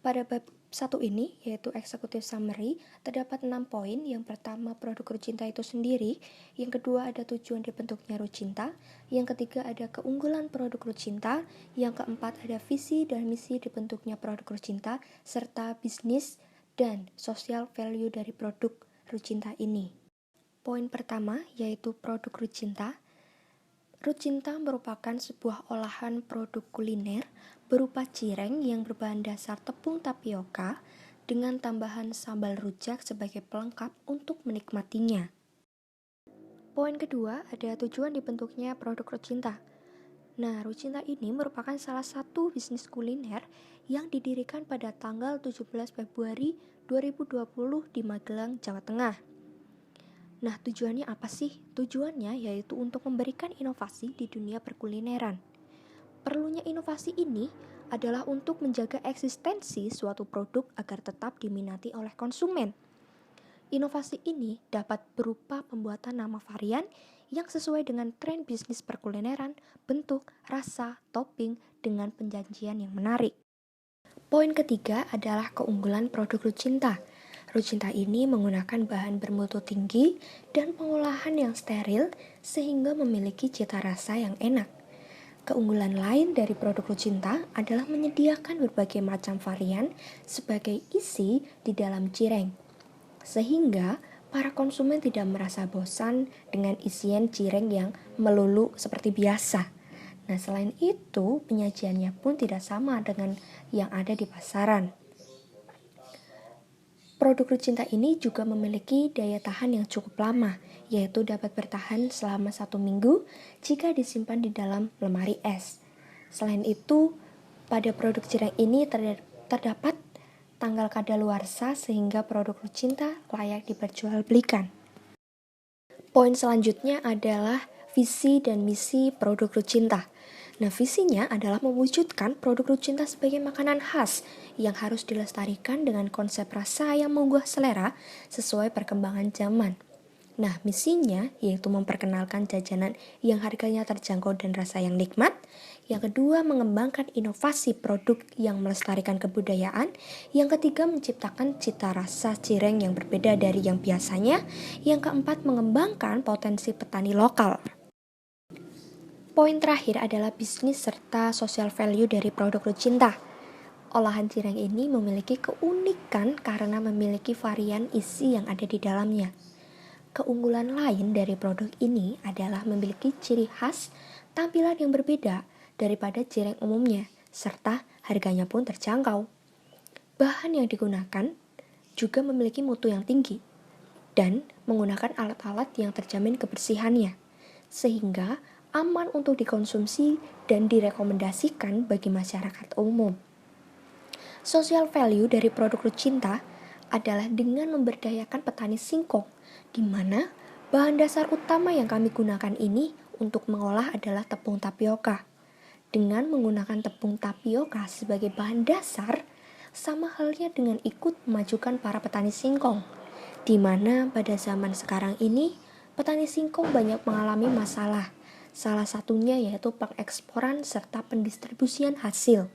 Pada bab 1 ini, yaitu Executive Summary, terdapat 6 poin. Yang pertama, produk Rucinta itu sendiri. Yang kedua, ada tujuan dibentuknya Rucinta. Yang ketiga, ada keunggulan produk Rucinta. Yang keempat, ada visi dan misi dibentuknya produk Rucinta, serta bisnis dan social value dari produk Rucinta ini. Poin pertama, yaitu produk Rucinta. Rucinta merupakan sebuah olahan produk kuliner berupa cireng yang berbahan dasar tepung tapioka dengan tambahan sambal rujak sebagai pelengkap untuk menikmatinya. Poin kedua, ada tujuan dibentuknya produk Rucinta. Nah, Rucinta ini merupakan salah satu bisnis kuliner yang didirikan pada tanggal 17 Februari 2020 di Magelang, Jawa Tengah. Nah, tujuannya apa sih? Tujuannya yaitu untuk memberikan inovasi di dunia perkulineran. Perlunya inovasi ini adalah untuk menjaga eksistensi suatu produk agar tetap diminati oleh konsumen. Inovasi ini dapat berupa pembuatan nama varian yang sesuai dengan tren bisnis perkulineran, bentuk, rasa, topping, dengan penyajian yang menarik. Poin ketiga adalah keunggulan produk Rucinta. Rucinta ini menggunakan bahan bermutu tinggi dan pengolahan yang steril sehingga memiliki cita rasa yang enak. Keunggulan lain dari produk Rucinta adalah menyediakan berbagai macam varian sebagai isi di dalam cireng, sehingga para konsumen tidak merasa bosan dengan isian cireng yang melulu seperti biasa. Nah, selain itu, penyajiannya pun tidak sama dengan yang ada di pasaran. Produk Rucinta ini juga memiliki daya tahan yang cukup lama, yaitu dapat bertahan selama 1 minggu jika disimpan di dalam lemari es. Selain itu, pada produk cireng ini terdapat tanggal kadaluarsa sehingga produk Rucinta layak diperjualbelikan. Poin selanjutnya adalah visi dan misi produk Rucinta. Nah, visinya adalah mewujudkan produk Rucinta sebagai makanan khas yang harus dilestarikan dengan konsep rasa yang menggugah selera sesuai perkembangan zaman. Nah, misinya yaitu memperkenalkan jajanan yang harganya terjangkau dan rasa yang nikmat. Yang kedua, mengembangkan inovasi produk yang melestarikan kebudayaan. Yang ketiga, menciptakan cita rasa cireng yang berbeda dari yang biasanya. Yang keempat, mengembangkan potensi petani lokal. Poin terakhir adalah bisnis serta social value dari produk Rucinta. Olahan cireng ini memiliki keunikan karena memiliki varian isi yang ada di dalamnya. Keunggulan lain dari produk ini adalah memiliki ciri khas tampilan yang berbeda daripada cireng umumnya, serta harganya pun terjangkau. Bahan yang digunakan juga memiliki mutu yang tinggi dan menggunakan alat-alat yang terjamin kebersihannya, sehingga aman untuk dikonsumsi dan direkomendasikan bagi masyarakat umum. Social value dari produk Rucinta adalah dengan memberdayakan petani singkong, di mana bahan dasar utama yang kami gunakan ini untuk mengolah adalah tepung tapioka. Dengan menggunakan tepung tapioka sebagai bahan dasar, sama halnya dengan ikut memajukan para petani singkong, di mana pada zaman sekarang ini petani singkong banyak mengalami masalah. Salah satunya yaitu pengeksporan serta pendistribusian hasil.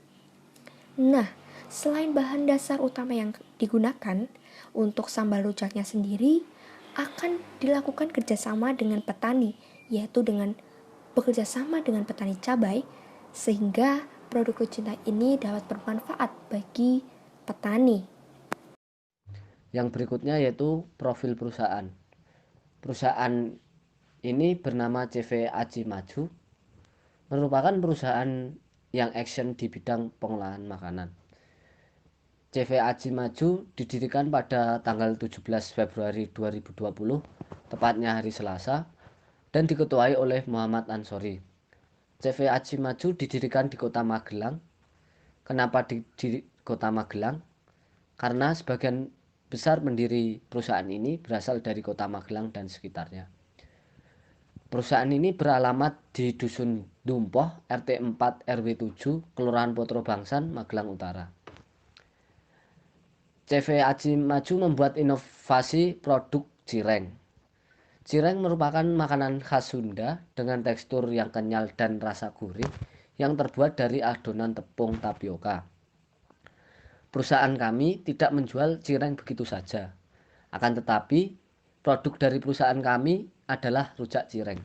Nah, selain bahan dasar utama yang digunakan untuk sambal rujaknya sendiri, akan dilakukan kerjasama dengan petani, yaitu dengan bekerjasama dengan petani cabai, sehingga produk Rucinta ini dapat bermanfaat bagi petani. Yang berikutnya yaitu profil perusahaan. Perusahaan ini bernama CV Aji Maju, merupakan perusahaan yang action di bidang pengolahan makanan. CV Aji Maju didirikan pada tanggal 17 Februari 2020, tepatnya hari Selasa, dan diketuai oleh Muhammad Ansori. CV Aji Maju didirikan di Kota Magelang. Kenapa di Kota Magelang? Karena sebagian besar pendiri perusahaan ini berasal dari Kota Magelang dan sekitarnya. Perusahaan ini beralamat di Dusun Dumpoh, RT 4 RW 7, Kelurahan Potro Bangsan, Magelang Utara. CV Aji Maju membuat inovasi produk cireng. Cireng merupakan makanan khas Sunda dengan tekstur yang kenyal dan rasa gurih yang terbuat dari adonan tepung tapioka. perusahaan kami tidak menjual cireng begitu saja. Akan tetapi, produk dari perusahaan kami adalah rujak cireng.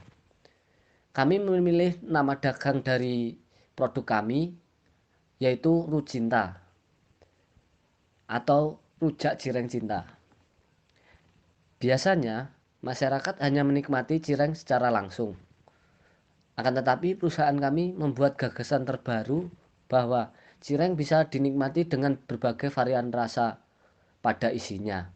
Kami memilih nama dagang dari produk kami, yaitu Rucinta atau rujak cireng cinta. Biasanya, masyarakat hanya menikmati cireng secara langsung. Akan tetapi, perusahaan kami membuat gagasan terbaru bahwa cireng bisa dinikmati dengan berbagai varian rasa pada isinya.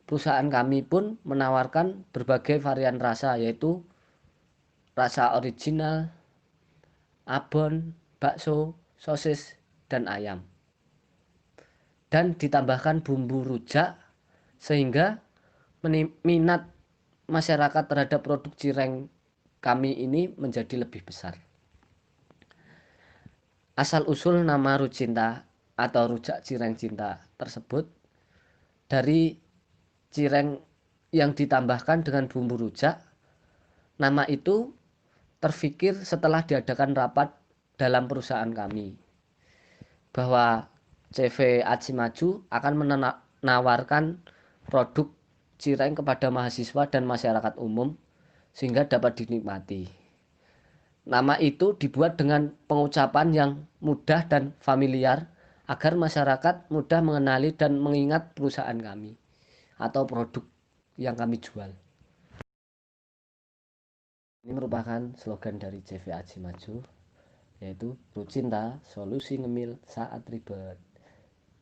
Perusahaan kami pun menawarkan berbagai varian rasa, yaitu rasa original, abon, bakso, sosis, dan ayam. Dan ditambahkan bumbu rujak sehingga minat masyarakat terhadap produk cireng kami ini menjadi lebih besar. Asal-usul nama Rucinta atau rujak cireng cinta tersebut dari cireng yang ditambahkan dengan bumbu rujak. Nama itu terfikir setelah diadakan rapat dalam perusahaan kami bahwa CV Aji Maju akan menawarkan produk cireng kepada mahasiswa dan masyarakat umum sehingga dapat dinikmati. Nama itu dibuat dengan pengucapan yang mudah dan familiar agar masyarakat mudah mengenali dan mengingat perusahaan kami atau produk yang kami jual. Ini merupakan slogan dari CV Aji Maju, yaitu Rucinta, solusi ngemil saat ribet.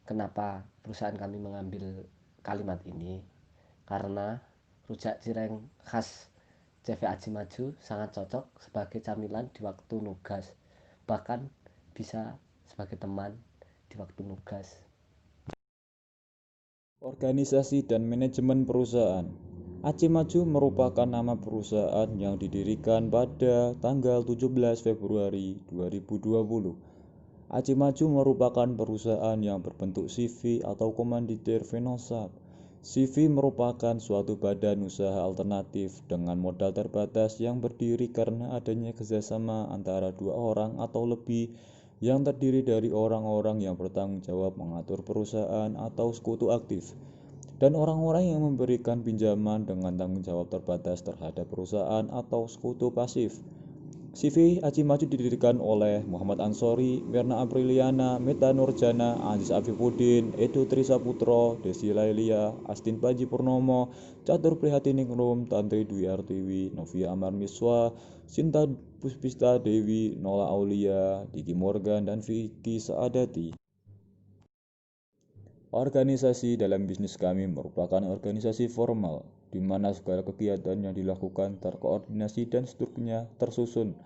Kenapa perusahaan kami mengambil kalimat ini? Karena rujak cireng khas CV Aji Maju sangat cocok sebagai camilan di waktu nugas, bahkan bisa sebagai teman di waktu nugas. Organisasi dan manajemen perusahaan. Aji Maju merupakan nama perusahaan yang didirikan pada tanggal 17 Februari 2020. Aji Maju merupakan perusahaan yang berbentuk CV atau komanditir Venosab. CV merupakan suatu badan usaha alternatif dengan modal terbatas yang berdiri karena adanya kerjasama antara dua orang atau lebih yang terdiri dari orang-orang yang bertanggung jawab mengatur perusahaan atau sekutu aktif dan orang-orang yang memberikan pinjaman dengan tanggung jawab terbatas terhadap perusahaan atau sekutu pasif. CV Aji Maju didirikan oleh Muhammad Ansori, Mirna Apriliana, Meta Nurjana, Aziz Afifuddin, Edo Trisaputro, Desi Lailia, Astin Panji Purnomo, Catur Prihatiningrum, Tantri Dwi Artiwi, Novia Amar Miswa, Sinta Puspista Dewi, Nola Aulia, Diki Morgan, dan Vicky Saadati. Organisasi dalam bisnis kami merupakan organisasi formal, di mana segala kegiatan yang dilakukan terkoordinasi dan strukturnya tersusun.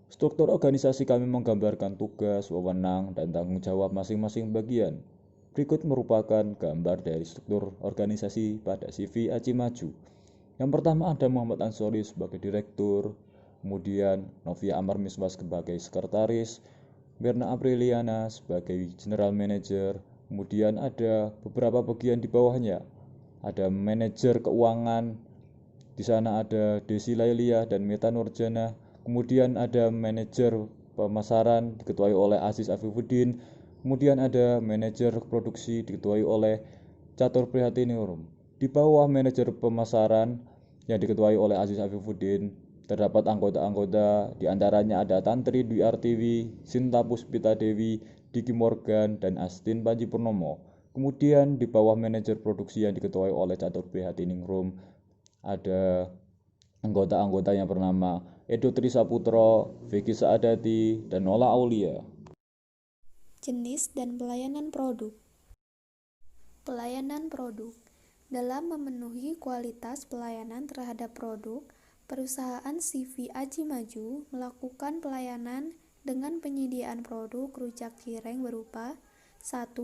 Struktur organisasi kami menggambarkan tugas, wewenang, dan tanggung jawab masing-masing bagian. Berikut merupakan gambar dari struktur organisasi pada CV Aji Maju. Yang pertama ada Muhammad Ansori sebagai direktur, kemudian Novia Amar Miswas sebagai sekretaris, Mirna Apriliana sebagai general manager, kemudian ada beberapa bagian di bawahnya. Ada manajer keuangan, di sana ada Desi Lailia dan Meta Nurjana. Kemudian ada manajer pemasaran diketuai oleh Aziz Afifuddin. Kemudian ada manajer produksi diketuai oleh Catur Prihatiningrum. Di bawah manajer pemasaran yang diketuai oleh Aziz Afifuddin terdapat anggota-anggota, diantaranya ada Tantri Dwi Artiwi, Sinta Puspita Dewi, Diki Morgan, dan Astin Panji Purnomo. Kemudian di bawah manajer produksi yang diketuai oleh Catur Prihatiningrum ada anggota-anggota yang bernama Edo Trisaputro, Vicky Saadati, dan Nola Aulia. Jenis dan pelayanan produk. Pelayanan produk. Dalam memenuhi kualitas pelayanan terhadap produk, perusahaan CV Aji Maju melakukan pelayanan dengan penyediaan produk rujak cireng berupa 1.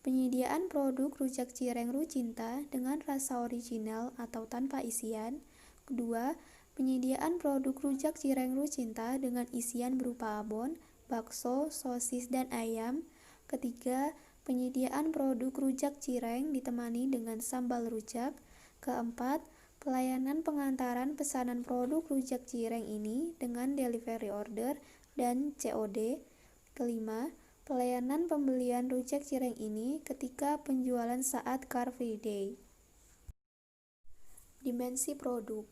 Penyediaan produk rujak cireng Rucinta dengan rasa original atau tanpa isian. 2. Penyediaan produk rujak cireng Rucinta dengan isian berupa abon, bakso, sosis, dan ayam. 3. Penyediaan produk rujak cireng ditemani dengan sambal rujak. 4. Pelayanan pengantaran pesanan produk rujak cireng ini dengan delivery order dan COD. 5. Pelayanan pembelian rujak cireng ini ketika penjualan saat Car Free Day. Dimensi produk.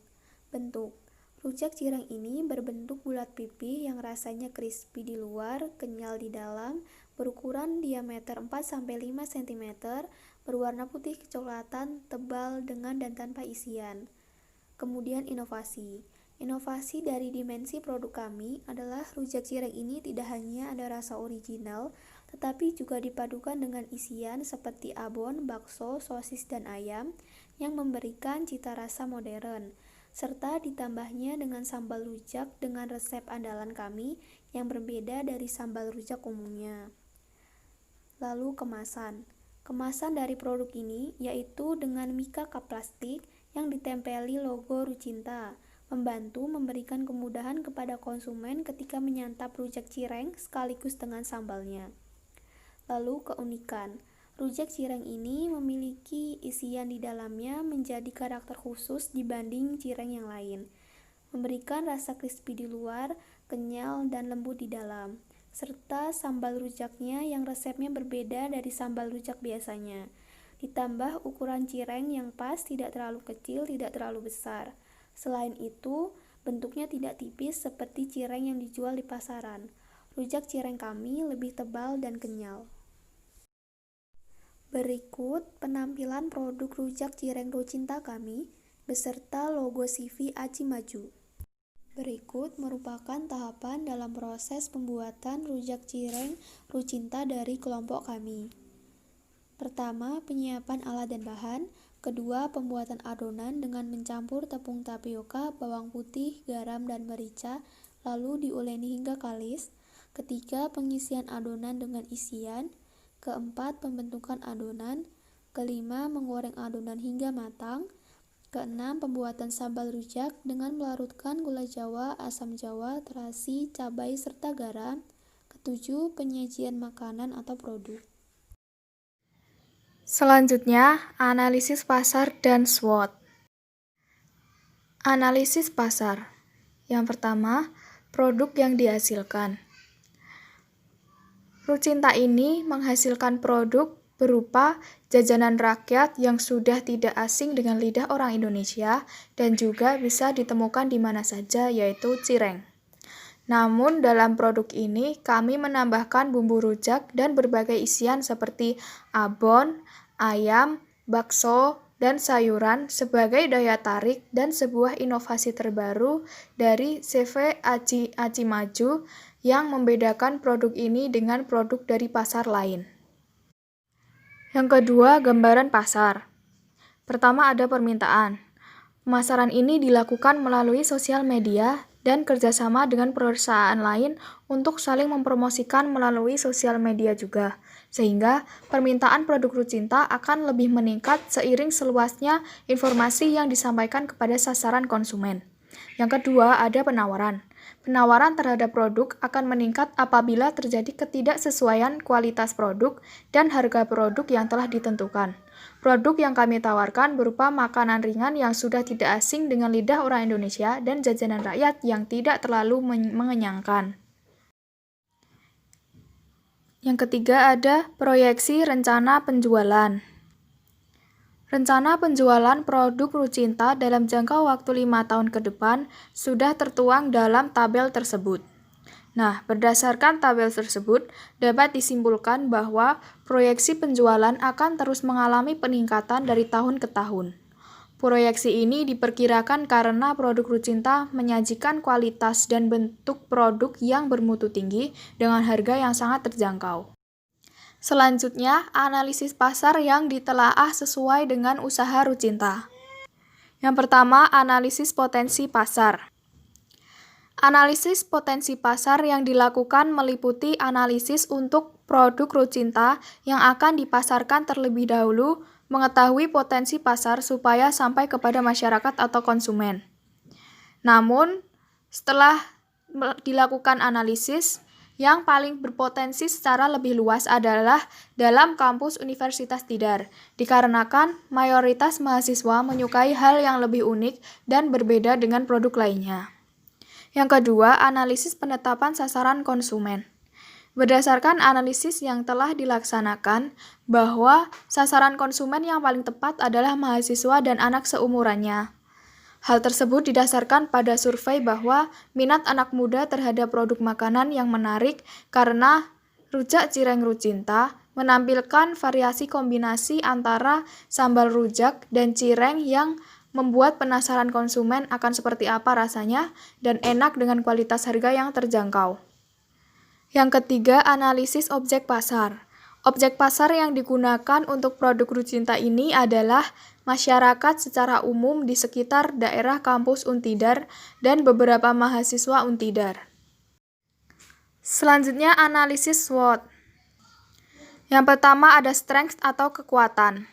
Bentuk. Rujak cireng ini berbentuk bulat pipih yang rasanya crispy di luar, kenyal di dalam, berukuran diameter 4-5 cm, berwarna putih kecoklatan, tebal dengan dan tanpa isian. Kemudian inovasi. Inovasi dari dimensi produk kami adalah rujak cireng ini tidak hanya ada rasa original, tetapi juga dipadukan dengan isian seperti abon, bakso, sosis, dan ayam yang memberikan cita rasa modern, serta ditambahnya dengan sambal rujak dengan resep andalan kami yang berbeda dari sambal rujak umumnya. Lalu kemasan. Kemasan dari produk ini yaitu dengan mika cup plastik yang ditempeli logo Rucinta, membantu memberikan kemudahan kepada konsumen ketika menyantap rujak cireng sekaligus dengan sambalnya. Lalu keunikan. Rujak cireng ini memiliki isian di dalamnya menjadi karakter khusus dibanding cireng yang lain, memberikan rasa crispy di luar, kenyal dan lembut di dalam, serta sambal rujaknya yang resepnya berbeda dari sambal rujak biasanya. Ditambah ukuran cireng yang pas, tidak terlalu kecil, tidak terlalu besar. Selain itu, bentuknya tidak tipis seperti cireng yang dijual di pasaran. Rujak cireng kami lebih tebal dan kenyal. Berikut penampilan produk rujak cireng Rucinta kami beserta logo CV Aci Maju. Berikut merupakan tahapan dalam proses pembuatan rujak cireng Rucinta dari kelompok kami. Pertama, penyiapan alat dan bahan. Kedua, pembuatan adonan dengan mencampur tepung tapioka, bawang putih, garam, dan merica, lalu diuleni hingga kalis. Ketiga, pengisian adonan dengan isian. Keempat, pembentukan adonan. Kelima, menggoreng adonan hingga matang. Keenam, pembuatan sambal rujak dengan melarutkan gula jawa, asam jawa, terasi, cabai, serta garam. Ketujuh, penyajian makanan atau produk. Selanjutnya, analisis pasar dan SWOT. Analisis pasar. Yang pertama, produk yang dihasilkan. Rucinta ini menghasilkan produk berupa jajanan rakyat yang sudah tidak asing dengan lidah orang Indonesia dan juga bisa ditemukan di mana saja, yaitu cireng. Namun dalam produk ini kami menambahkan bumbu rujak dan berbagai isian seperti abon, ayam, bakso, dan sayuran sebagai daya tarik dan sebuah inovasi terbaru dari CV Aci Maju yang membedakan produk ini dengan produk dari pasar lain. Yang kedua, gambaran pasar. Pertama ada permintaan. Pemasaran ini dilakukan melalui sosial media dan kerjasama dengan perusahaan lain untuk saling mempromosikan melalui sosial media juga, sehingga permintaan produk Rucinta akan lebih meningkat seiring seluasnya informasi yang disampaikan kepada sasaran konsumen. Yang kedua, ada penawaran. Penawaran terhadap produk akan meningkat apabila terjadi ketidaksesuaian kualitas produk dan harga produk yang telah ditentukan. Produk yang kami tawarkan berupa makanan ringan yang sudah tidak asing dengan lidah orang Indonesia dan jajanan rakyat yang tidak terlalu mengenyangkan. Yang ketiga ada proyeksi rencana penjualan. Rencana penjualan produk Rucinta dalam jangka waktu 5 tahun ke depan sudah tertuang dalam tabel tersebut. Nah, berdasarkan tabel tersebut, dapat disimpulkan bahwa proyeksi penjualan akan terus mengalami peningkatan dari tahun ke tahun. Proyeksi ini diperkirakan karena produk Rucinta menyajikan kualitas dan bentuk produk yang bermutu tinggi dengan harga yang sangat terjangkau. Selanjutnya, analisis pasar yang ditelaah sesuai dengan usaha Rucinta. Yang pertama, analisis potensi pasar. Analisis potensi pasar yang dilakukan meliputi analisis untuk produk Rucinta yang akan dipasarkan terlebih dahulu, mengetahui potensi pasar supaya sampai kepada masyarakat atau konsumen. Namun, setelah dilakukan analisis, yang paling berpotensi secara lebih luas adalah dalam kampus Universitas Tidar, dikarenakan mayoritas mahasiswa menyukai hal yang lebih unik dan berbeda dengan produk lainnya. Yang kedua, analisis penetapan sasaran konsumen. Berdasarkan analisis yang telah dilaksanakan, bahwa sasaran konsumen yang paling tepat adalah mahasiswa dan anak seumurannya. Hal tersebut didasarkan pada survei bahwa minat anak muda terhadap produk makanan yang menarik karena rujak cireng Rucinta menampilkan variasi kombinasi antara sambal rujak dan cireng yang membuat penasaran konsumen akan seperti apa rasanya dan enak dengan kualitas harga yang terjangkau. Yang ketiga, analisis objek pasar. Objek pasar yang digunakan untuk produk Rucinta ini adalah masyarakat secara umum di sekitar daerah kampus Untidar dan beberapa mahasiswa Untidar. Selanjutnya, analisis SWOT. Yang pertama ada strength atau kekuatan.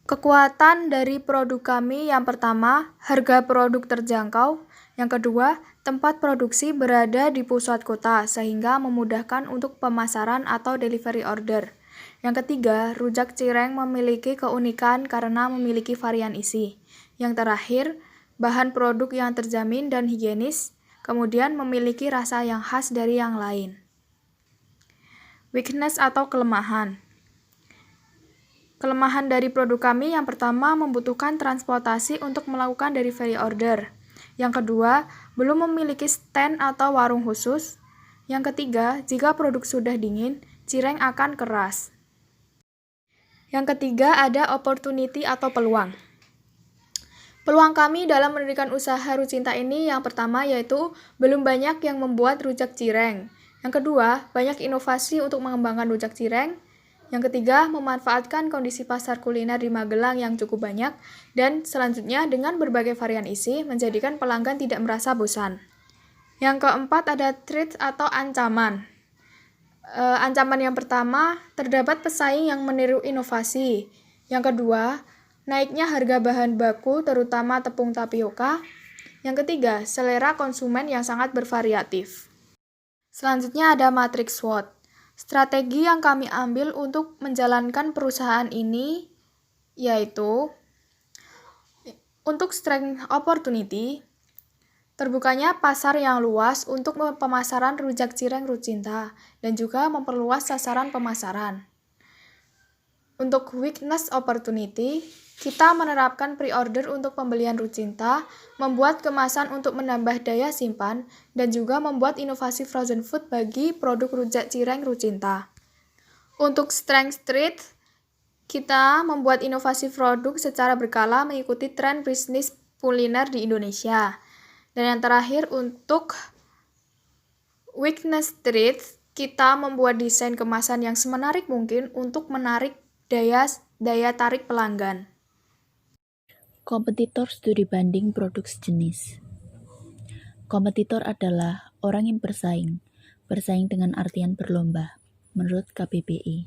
Kekuatan dari produk kami yang pertama, harga produk terjangkau. Yang kedua, tempat produksi berada di pusat kota sehingga memudahkan untuk pemasaran atau delivery order. Yang ketiga, rujak cireng memiliki keunikan karena memiliki varian isi. Yang terakhir, bahan produk yang terjamin dan higienis, kemudian memiliki rasa yang khas dari yang lain. Weakness atau kelemahan. Kelemahan dari produk kami yang pertama membutuhkan transportasi untuk melakukan delivery order. Yang kedua, belum memiliki stand atau warung khusus. Yang ketiga, jika produk sudah dingin, cireng akan keras. Yang ketiga, ada opportunity atau peluang. Peluang kami dalam mendirikan usaha Rucinta ini yang pertama yaitu belum banyak yang membuat rujak cireng. Yang kedua, banyak inovasi untuk mengembangkan rujak cireng. Yang ketiga, memanfaatkan kondisi pasar kuliner di Magelang yang cukup banyak. Dan selanjutnya, dengan berbagai varian isi, menjadikan pelanggan tidak merasa bosan. Yang keempat, ada threat atau ancaman. Ancaman yang pertama, terdapat pesaing yang meniru inovasi. Yang kedua, naiknya harga bahan baku, terutama tepung tapioka. Yang ketiga, selera konsumen yang sangat bervariatif. Selanjutnya ada matriks SWOT. Strategi yang kami ambil untuk menjalankan perusahaan ini yaitu untuk strength opportunity, terbukanya pasar yang luas untuk pemasaran rujak cireng Rucinta dan juga memperluas sasaran pemasaran. Untuk weakness opportunity, kita menerapkan pre-order untuk pembelian Rucinta, membuat kemasan untuk menambah daya simpan, dan juga membuat inovasi frozen food bagi produk rujak cireng Rucinta. Untuk strength street, kita membuat inovasi produk secara berkala mengikuti tren bisnis kuliner di Indonesia. Dan yang terakhir, untuk weakness street, kita membuat desain kemasan yang semenarik mungkin untuk menarik daya tarik pelanggan. Kompetitor studi banding produk sejenis. Kompetitor adalah orang yang bersaing dengan artian berlomba, menurut KBBI.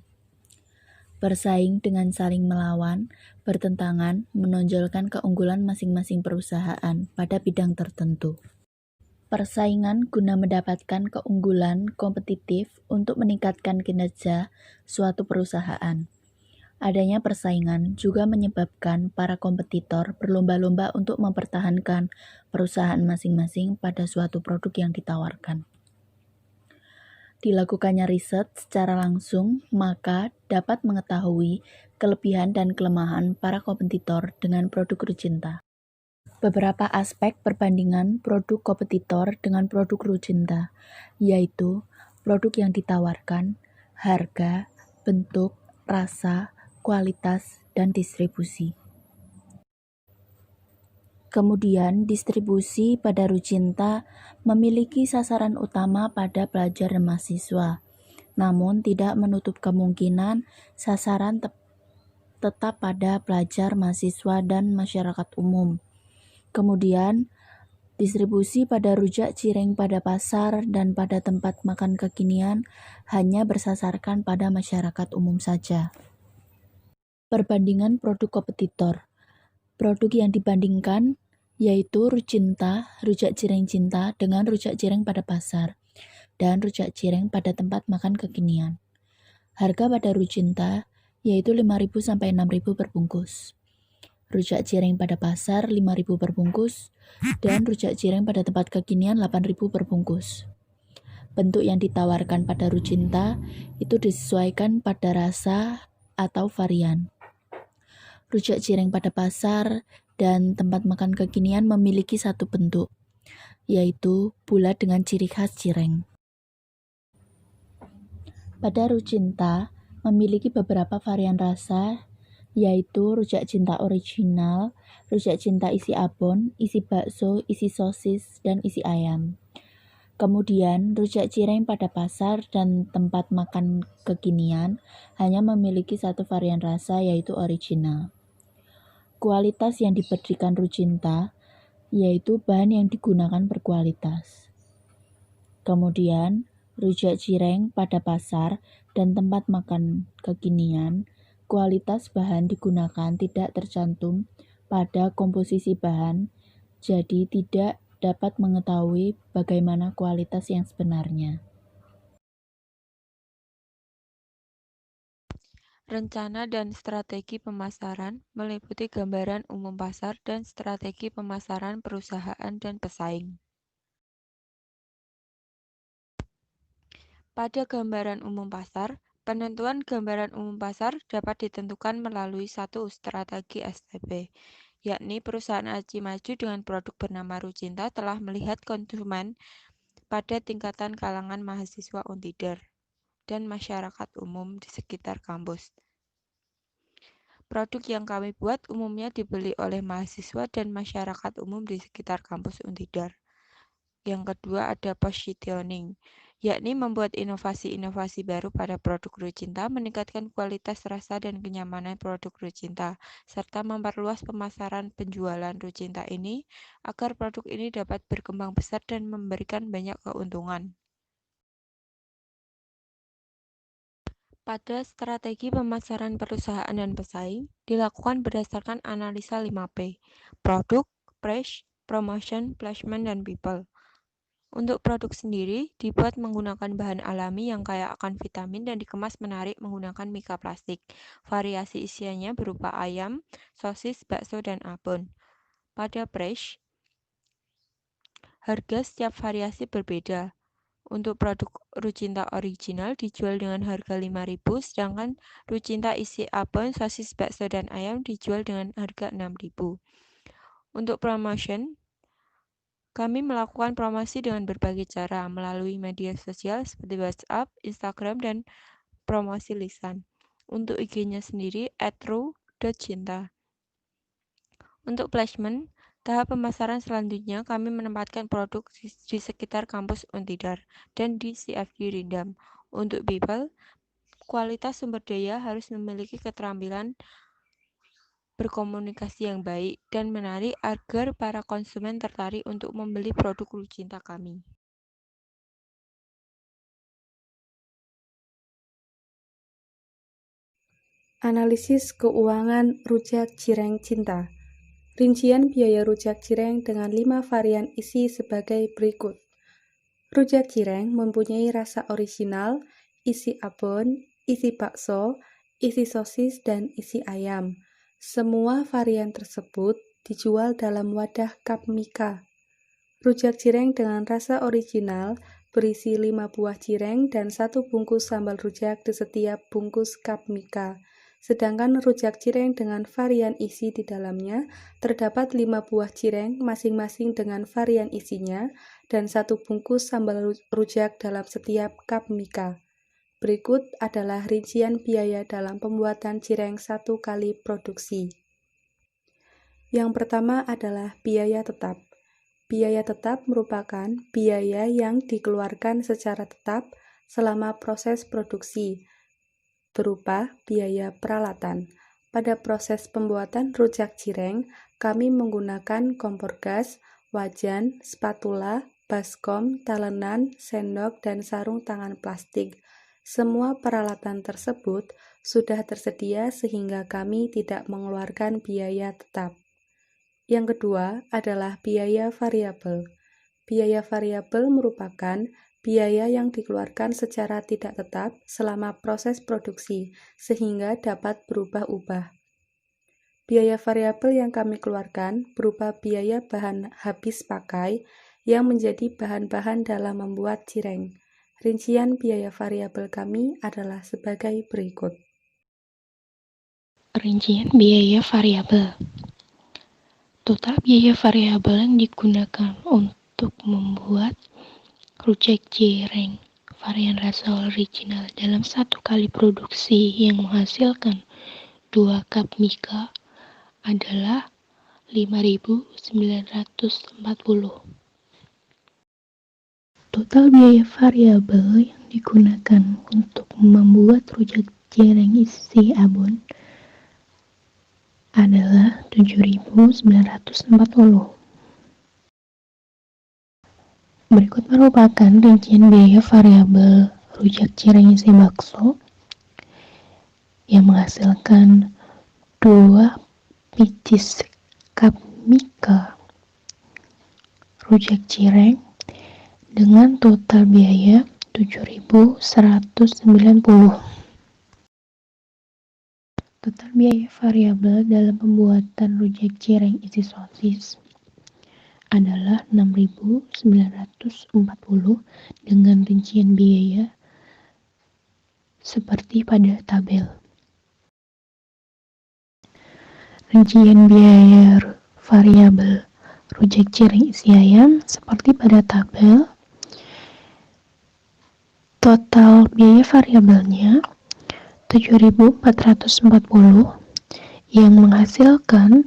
Bersaing dengan saling melawan, bertentangan, menonjolkan keunggulan masing-masing perusahaan pada bidang tertentu. Persaingan guna mendapatkan keunggulan kompetitif untuk meningkatkan kinerja suatu perusahaan. Adanya persaingan juga menyebabkan para kompetitor berlomba-lomba untuk mempertahankan perusahaan masing-masing pada suatu produk yang ditawarkan. Dilakukannya riset secara langsung, maka dapat mengetahui kelebihan dan kelemahan para kompetitor dengan produk Rucinta. Beberapa aspek perbandingan produk kompetitor dengan produk Rucinta, yaitu produk yang ditawarkan, harga, bentuk, rasa, kualitas, dan distribusi. Kemudian, distribusi pada Rucinta memiliki sasaran utama pada pelajar dan mahasiswa, namun tidak menutup kemungkinan sasaran tetap pada pelajar, mahasiswa, dan masyarakat umum. Kemudian, distribusi pada rujak cireng pada pasar dan pada tempat makan kekinian hanya bersasarkan pada masyarakat umum saja. Perbandingan produk kompetitor. Produk yang dibandingkan yaitu Rucinta, rujak cireng cinta dengan rujak cireng pada pasar dan rujak cireng pada tempat makan kekinian. Harga pada Rucinta yaitu 5.000 sampai 6.000 per bungkus. Rujak cireng pada pasar 5.000 per bungkus dan rujak cireng pada tempat kekinian 8.000 per bungkus. Bentuk yang ditawarkan pada Rucinta itu disesuaikan pada rasa atau varian. Rujak cireng pada pasar dan tempat makan kekinian memiliki satu bentuk, yaitu bulat dengan ciri khas cireng. Pada Rucinta memiliki beberapa varian rasa, yaitu rujak cinta original, rujak cinta isi abon, isi bakso, isi sosis, dan isi ayam. Kemudian, rujak cireng pada pasar dan tempat makan kekinian hanya memiliki satu varian rasa, yaitu original. Kualitas yang diberikan Rucinta yaitu bahan yang digunakan berkualitas. Kemudian, rujak cireng pada pasar dan tempat makan kekinian, kualitas bahan digunakan tidak tercantum pada komposisi bahan, jadi tidak dapat mengetahui bagaimana kualitas yang sebenarnya. Rencana dan strategi pemasaran meliputi gambaran umum pasar dan strategi pemasaran perusahaan dan pesaing. Pada gambaran umum pasar, penentuan gambaran umum pasar dapat ditentukan melalui satu strategi STP, yakni perusahaan Aci Maju dengan produk bernama Rucinta telah melihat konsumen pada tingkatan kalangan mahasiswa Untidar dan masyarakat umum di sekitar kampus. Produk yang kami buat umumnya dibeli oleh mahasiswa dan masyarakat umum di sekitar kampus Untidar. Yang kedua ada positioning, yakni membuat inovasi-inovasi baru pada produk Rucinta, meningkatkan kualitas rasa dan kenyamanan produk Rucinta, serta memperluas pemasaran penjualan Rucinta ini agar produk ini dapat berkembang besar dan memberikan banyak keuntungan. Pada strategi pemasaran perusahaan dan pesaing, dilakukan berdasarkan analisa 5P, produk, price, promotion, placement, dan people. Untuk produk sendiri, dibuat menggunakan bahan alami yang kaya akan vitamin dan dikemas menarik menggunakan mika plastik. Variasi isiannya berupa ayam, sosis, bakso, dan abon. Pada price, harga setiap variasi berbeda. Untuk produk Rucinta original dijual dengan harga 5.000, sedangkan Rucinta isi abon, sosis, bakso, dan ayam dijual dengan harga 6.000. Untuk promotion, kami melakukan promosi dengan berbagai cara melalui media sosial seperti WhatsApp, Instagram, dan promosi lisan. Untuk IG-nya sendiri @ru.cinta. Untuk placement, tahap pemasaran selanjutnya kami menempatkan produk di sekitar kampus Untidar dan di CFD Rindam. Untuk people, kualitas sumber daya harus memiliki keterampilan berkomunikasi yang baik dan menarik agar para konsumen tertarik untuk membeli produk Rucinta kami. Analisis keuangan rujak cireng cinta. Rincian biaya rujak cireng dengan 5 varian isi sebagai berikut. Rujak cireng mempunyai rasa original, isi abon, isi bakso, isi sosis, dan isi ayam. Semua varian tersebut dijual dalam wadah cup mika. Rujak cireng dengan rasa original berisi 5 buah cireng dan 1 bungkus sambal rujak di setiap bungkus cup mika. Sedangkan rujak cireng dengan varian isi di dalamnya terdapat 5 buah cireng masing-masing dengan varian isinya dan 1 bungkus sambal rujak dalam setiap cup mika. Berikut adalah rincian biaya dalam pembuatan cireng 1 kali produksi. Yang pertama adalah biaya tetap. Biaya tetap merupakan biaya yang dikeluarkan secara tetap selama proses produksi, berupa biaya peralatan. Pada proses pembuatan rujak cireng, kami menggunakan kompor gas, wajan, spatula, baskom, talenan, sendok, dan sarung tangan plastik. Semua peralatan tersebut sudah tersedia sehingga kami tidak mengeluarkan biaya tetap. Yang kedua adalah biaya variabel. Biaya variabel merupakan biaya yang dikeluarkan secara tidak tetap selama proses produksi, sehingga dapat berubah-ubah. Biaya variabel yang kami keluarkan berupa biaya bahan habis pakai yang menjadi bahan-bahan dalam membuat cireng. Rincian biaya variabel kami adalah sebagai berikut. Rincian biaya variabel. Total biaya variabel yang digunakan untuk membuat rujak cireng varian rasa original dalam satu kali produksi yang menghasilkan 2 cup mika adalah 5.940. Total biaya variabel yang digunakan untuk membuat rujak cireng isi abon adalah 7.940. Berikut merupakan rincian biaya variabel rujak cireng isi bakso yang menghasilkan 2 picis cup mika rujak cireng dengan total biaya 7.190. Total biaya variabel dalam pembuatan rujak cireng isi sosis adalah 6.940 dengan rincian biaya seperti pada tabel. Rincian biaya variabel rujak cireng isi ayam seperti pada tabel. Total biaya variabelnya 7.440 yang menghasilkan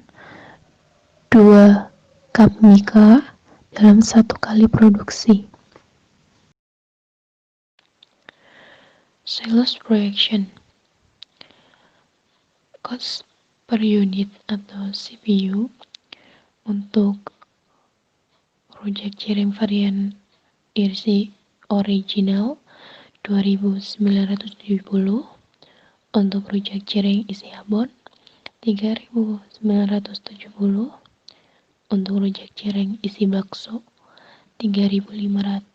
2 cup mika dalam satu kali produksi. Sales projection. Cost per unit atau CPU untuk rujak cireng varian isi original 2.970, untuk rujak cireng isi abon 3.970, untuk rujak cireng isi bakso 3.595,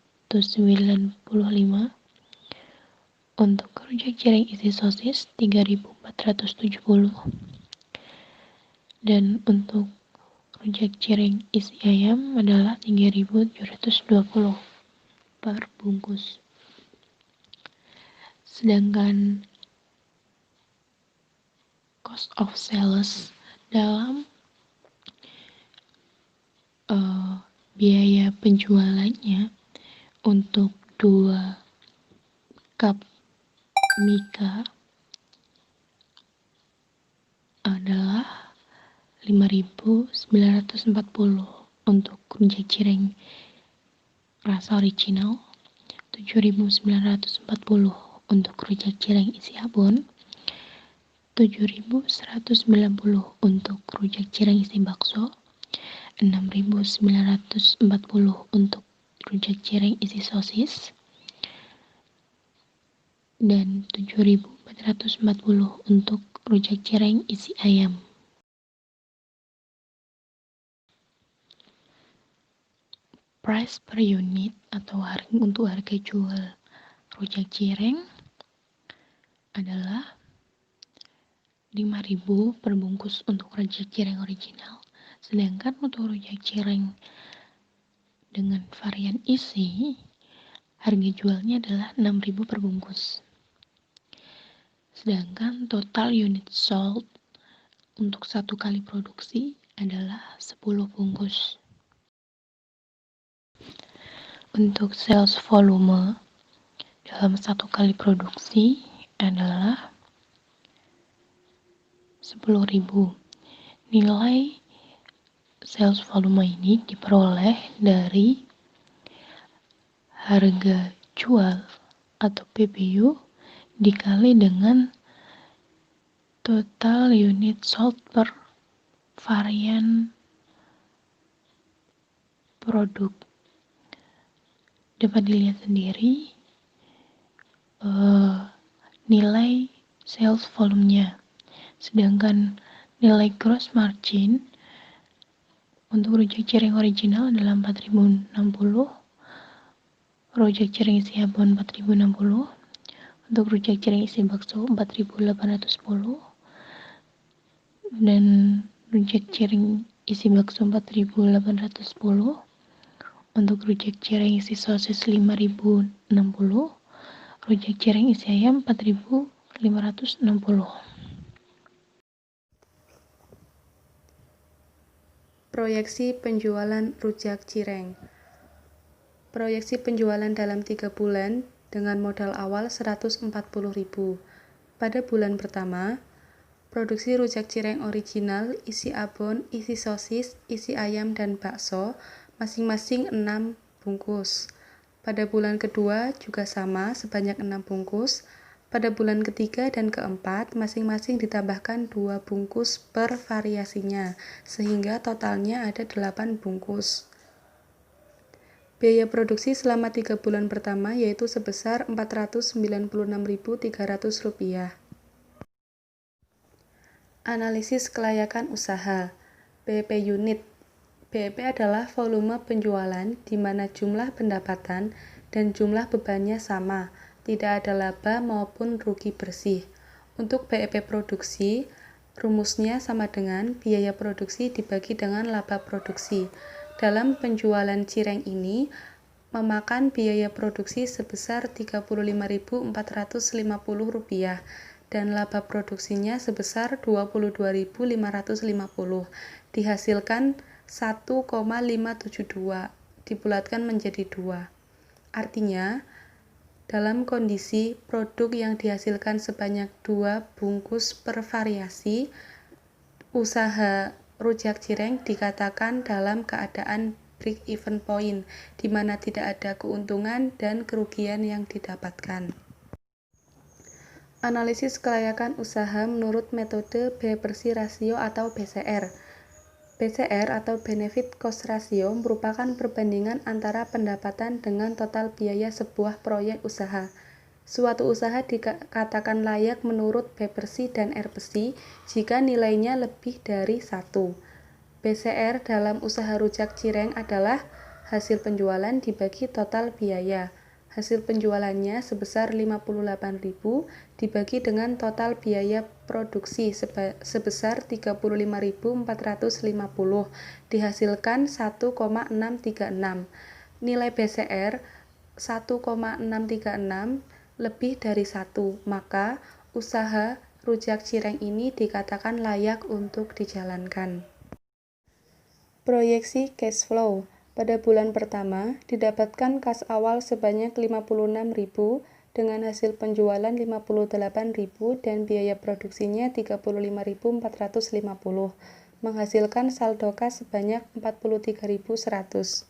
untuk rujak cireng isi sosis 3.470, dan untuk rujak cireng isi ayam adalah 3.720 per bungkus. Sedangkan cost of sales dalam biaya penjualannya untuk 2 cup mika adalah 5.940 untuk rujak cireng rasa original, 7.940 untuk rujak cireng isi abon, 7.190 untuk rujak cireng isi bakso, 6.940 untuk rujak cireng isi sosis, dan 7.440 untuk rujak cireng isi ayam. Price per unit atau untuk harga jual rujak cireng adalah 5.000 per bungkus untuk rujak cireng original. Sedangkan untuk rujak cireng dengan varian isi, harga jualnya adalah 6.000 per bungkus. Sedangkan total unit sold untuk satu kali produksi adalah 10 bungkus. Untuk sales volume dalam satu kali produksi adalah 10.000. Nilai sales volume ini diperoleh dari harga jual atau PBU dikali dengan total unit sold per varian produk. Dapat dilihat sendiri nilai sales volumenya. Sedangkan nilai gross margin untuk rujak cireng original adalah 4.060, rujak cireng isi abon 4.060, untuk rujak cireng isi bakso 4.810, dan rujak cireng isi bakso 4.810, Untuk rujak cireng isi sosis 5.060, rujak cireng isi ayam 4.560. Proyeksi penjualan rujak cireng. Proyeksi penjualan dalam 3 bulan dengan modal awal 140.000. Pada bulan pertama, produksi rujak cireng original, isi abon, isi sosis, isi ayam, dan bakso, masing-masing 6 bungkus. Pada bulan kedua juga sama, sebanyak 6 bungkus. Pada bulan ketiga dan keempat, masing-masing ditambahkan 2 bungkus per variasinya, sehingga totalnya ada 8 bungkus. Biaya produksi selama 3 bulan pertama yaitu sebesar Rp496.300. Analisis kelayakan usaha. BEP unit. BEP adalah volume penjualan di mana jumlah pendapatan dan jumlah bebannya sama, tidak ada laba maupun rugi bersih. Untuk BEP produksi, rumusnya sama dengan biaya produksi dibagi dengan laba produksi. Dalam penjualan cireng ini, memakan biaya produksi sebesar Rp35.450 dan laba produksinya sebesar Rp22.550. Dihasilkan 1,572 dibulatkan menjadi 2. Artinya, dalam kondisi produk yang dihasilkan sebanyak 2 bungkus per variasi, usaha rujak cireng dikatakan dalam keadaan break-even point, di mana tidak ada keuntungan dan kerugian yang didapatkan. Analisis kelayakan usaha menurut metode B/C ratio atau BCR. BCR atau Benefit Cost Ratio merupakan perbandingan antara pendapatan dengan total biaya sebuah proyek usaha. Suatu usaha dikatakan layak menurut B/C dan R/C jika nilainya lebih dari 1. BCR dalam usaha rujak cireng adalah hasil penjualan dibagi total biaya. Hasil penjualannya sebesar 58.000 dibagi dengan total biaya produksi sebesar 35.450 dihasilkan 1,636. Nilai BCR 1,636 lebih dari 1, maka usaha rujak cireng ini dikatakan layak untuk dijalankan. Proyeksi cash flow. Pada bulan pertama, didapatkan kas awal sebanyak 56.000 dengan hasil penjualan 58.000 dan biaya produksinya 35.450, menghasilkan saldo kas sebanyak 43.100.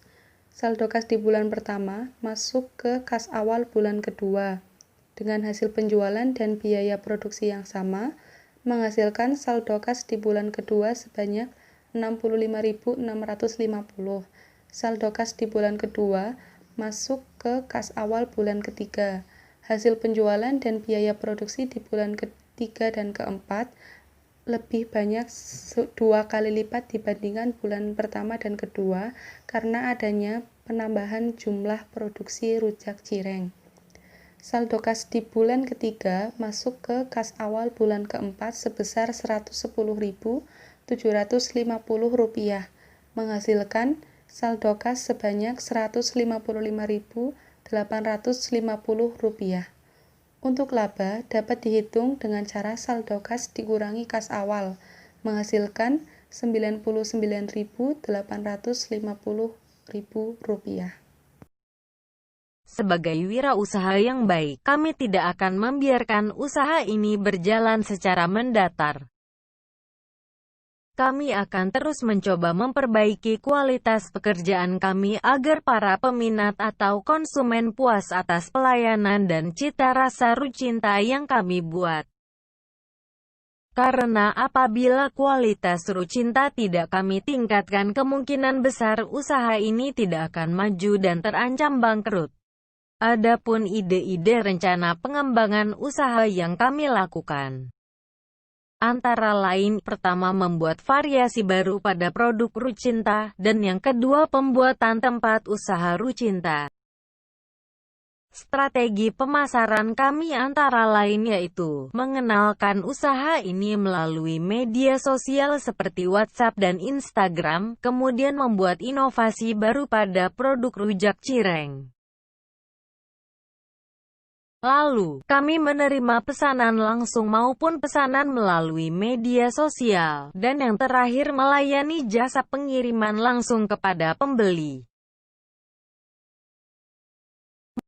Saldo kas di bulan pertama masuk ke kas awal bulan kedua dengan hasil penjualan dan biaya produksi yang sama, menghasilkan saldo kas di bulan kedua sebanyak 65.650. Saldo kas di bulan kedua masuk ke kas awal bulan ketiga. Hasil penjualan dan biaya produksi di bulan ketiga dan keempat lebih banyak 2 kali lipat dibandingkan bulan pertama dan kedua karena adanya penambahan jumlah produksi rujak cireng. Saldo kas di bulan ketiga masuk ke kas awal bulan keempat sebesar Rp110.750, menghasilkan saldo kas sebanyak Rp155.850. Untuk laba dapat dihitung dengan cara saldo kas dikurangi kas awal, menghasilkan Rp99.850. Sebagai wirausaha yang baik, kami tidak akan membiarkan usaha ini berjalan secara mendatar. Kami akan terus mencoba memperbaiki kualitas pekerjaan kami agar para peminat atau konsumen puas atas pelayanan dan cita rasa Rucinta yang kami buat. Karena apabila kualitas Rucinta tidak kami tingkatkan, kemungkinan besar usaha ini tidak akan maju dan terancam bangkrut. Adapun ide-ide rencana pengembangan usaha yang kami lakukan, antara lain, pertama membuat variasi baru pada produk Rucinta, dan yang kedua pembuatan tempat usaha Rucinta. Strategi pemasaran kami antara lain yaitu mengenalkan usaha ini melalui media sosial seperti WhatsApp dan Instagram, kemudian membuat inovasi baru pada produk rujak cireng. Lalu, kami menerima pesanan langsung maupun pesanan melalui media sosial, dan yang terakhir melayani jasa pengiriman langsung kepada pembeli.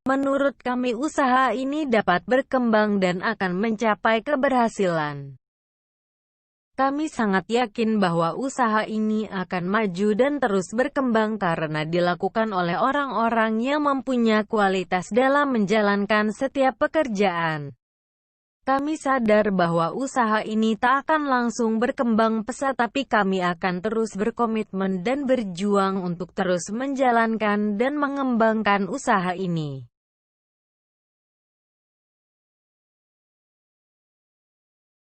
Menurut kami usaha ini dapat berkembang dan akan mencapai keberhasilan. Kami sangat yakin bahwa usaha ini akan maju dan terus berkembang karena dilakukan oleh orang-orang yang mempunyai kualitas dalam menjalankan setiap pekerjaan. Kami sadar bahwa usaha ini tak akan langsung berkembang pesat, tapi kami akan terus berkomitmen dan berjuang untuk terus menjalankan dan mengembangkan usaha ini.